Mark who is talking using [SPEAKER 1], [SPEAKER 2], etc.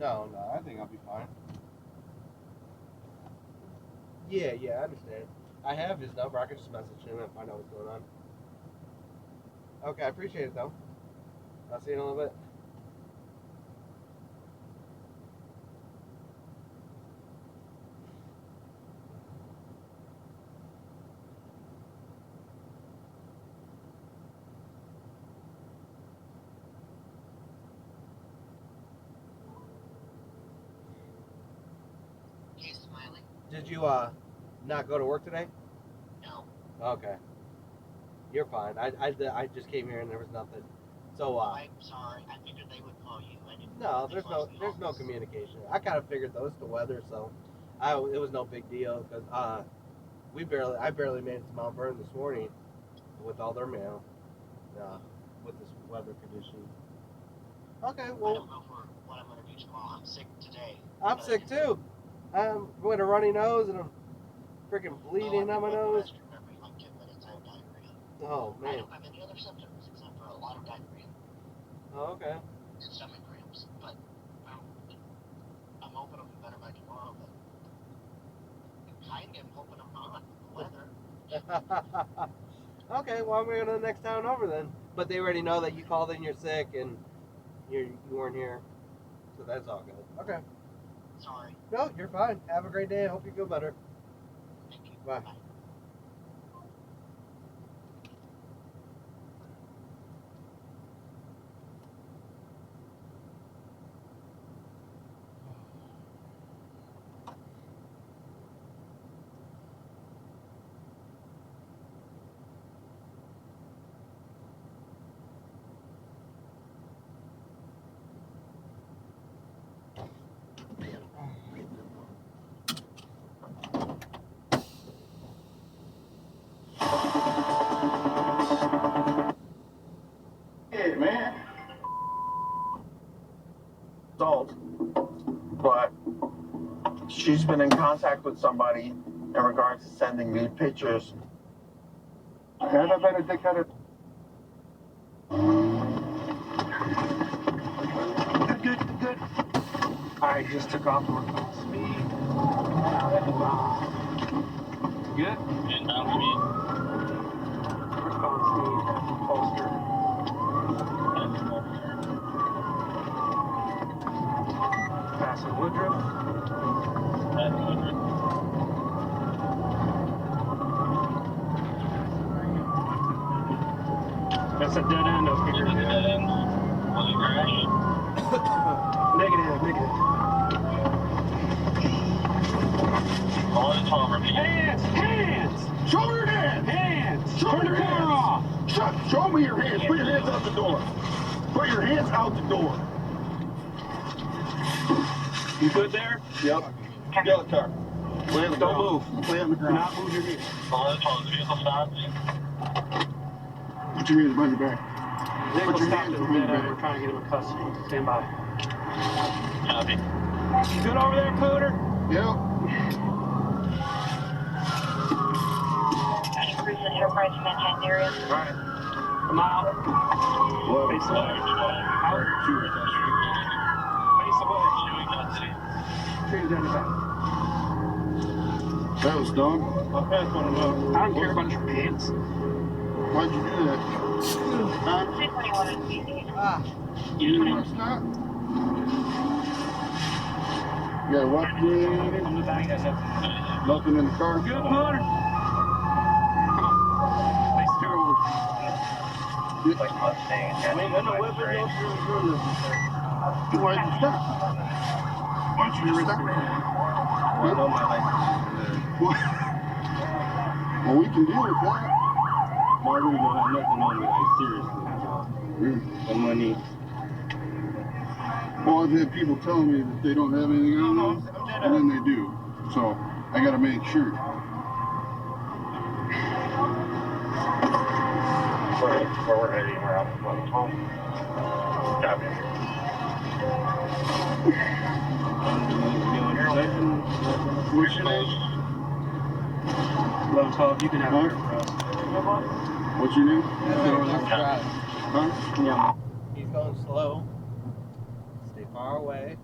[SPEAKER 1] No, I think I'll be fine. Yeah, I understand. I have his number. I can just message him and find out what's going on. Okay, I appreciate it, though. I'll see you in a little bit.
[SPEAKER 2] Hey, Smiley.
[SPEAKER 1] Did you not go to work today?
[SPEAKER 2] No.
[SPEAKER 1] Okay. You're fine. I just came here and there was nothing. So
[SPEAKER 2] I'm sorry. I figured they would call you. I didn't.
[SPEAKER 1] No, there's no communication. I kind of figured though it's the weather, so it was no big deal because I barely made it to Mount Vernon this morning with all their mail. With this weather condition. Okay, well.
[SPEAKER 2] I don't know what I'm gonna do tomorrow. I'm sick today.
[SPEAKER 1] I'm sick too. I'm with a runny nose and I'm freaking bleeding on my nose.
[SPEAKER 2] Every like 10 minutes, I have diarrhea.
[SPEAKER 1] Oh man.
[SPEAKER 2] I don't have any other symptoms except for a lot of diarrhea.
[SPEAKER 1] Oh, okay.
[SPEAKER 2] And stomach cramps, but I'm hoping I'll be better by tomorrow. But I'm kind of hoping I'm not. The weather.
[SPEAKER 1] Okay, well I'm going to the next town over then. But they already know that you called in, you're sick, and you weren't here, so that's all good. Okay.
[SPEAKER 2] Sorry.
[SPEAKER 1] No, you're fine. Have a great day. I hope you feel better.
[SPEAKER 2] Thank you.
[SPEAKER 1] Bye.
[SPEAKER 2] Bye.
[SPEAKER 3] Yeah, man. Adult, but she's been in contact with somebody in regards to sending me pictures. Good. I just took off work on speed. Good?
[SPEAKER 4] Inbound speed.
[SPEAKER 3] Work on speed. Poster. Passing Woodruff. That's a dead end up here.
[SPEAKER 4] Dead end. Was it crash?
[SPEAKER 3] Negative.
[SPEAKER 4] All in 12, repeat.
[SPEAKER 3] Hands! Show me your hands! Turn your car off! Show me your hands! Put your hands out the door! Put your hands out the door! You good there? Yep. Get out the car. Don't move. Lay on the ground. Do not move your hands.
[SPEAKER 4] All in 12, vehicle stops.
[SPEAKER 3] Put your hands behind your back.
[SPEAKER 5] Vehicle stopped at the dead end. We're trying to get him in custody. Stand by.
[SPEAKER 4] Copy.
[SPEAKER 5] You good over there, Pooter?
[SPEAKER 3] Yep.
[SPEAKER 6] Enterprise Manhattan area.
[SPEAKER 5] Right. Come out.
[SPEAKER 3] Well,
[SPEAKER 5] Face away. Out.
[SPEAKER 3] shoot.
[SPEAKER 5] Face away.
[SPEAKER 4] Showing custody.
[SPEAKER 5] Treat down the back.
[SPEAKER 3] That was dumb.
[SPEAKER 5] I don't care about your pants.
[SPEAKER 3] Why'd you do that? Huh?
[SPEAKER 6] 221 is speaking.
[SPEAKER 3] You didn't stop? You got a weapon?
[SPEAKER 5] On the back, guys. Have
[SPEAKER 3] Nothing in the car?
[SPEAKER 5] good, Pooter. Come on. Face two over.
[SPEAKER 4] Like Mustang.
[SPEAKER 3] Why'd you stop? Why'd you stop?
[SPEAKER 4] I know my license.
[SPEAKER 3] Well, we can deal with that.
[SPEAKER 4] I really don't have nothing on me, like seriously. The money.
[SPEAKER 3] Well, I've had people telling me that they don't have anything on them, and then they do. So, I gotta make sure.
[SPEAKER 4] We're heading around the home. Copy.
[SPEAKER 3] What's your name?
[SPEAKER 5] 1112, you can have
[SPEAKER 3] Huh?
[SPEAKER 5] it for us.
[SPEAKER 3] What's your name?
[SPEAKER 1] Huh?
[SPEAKER 3] Huh?
[SPEAKER 5] Yeah.
[SPEAKER 1] He's going slow. Stay far away.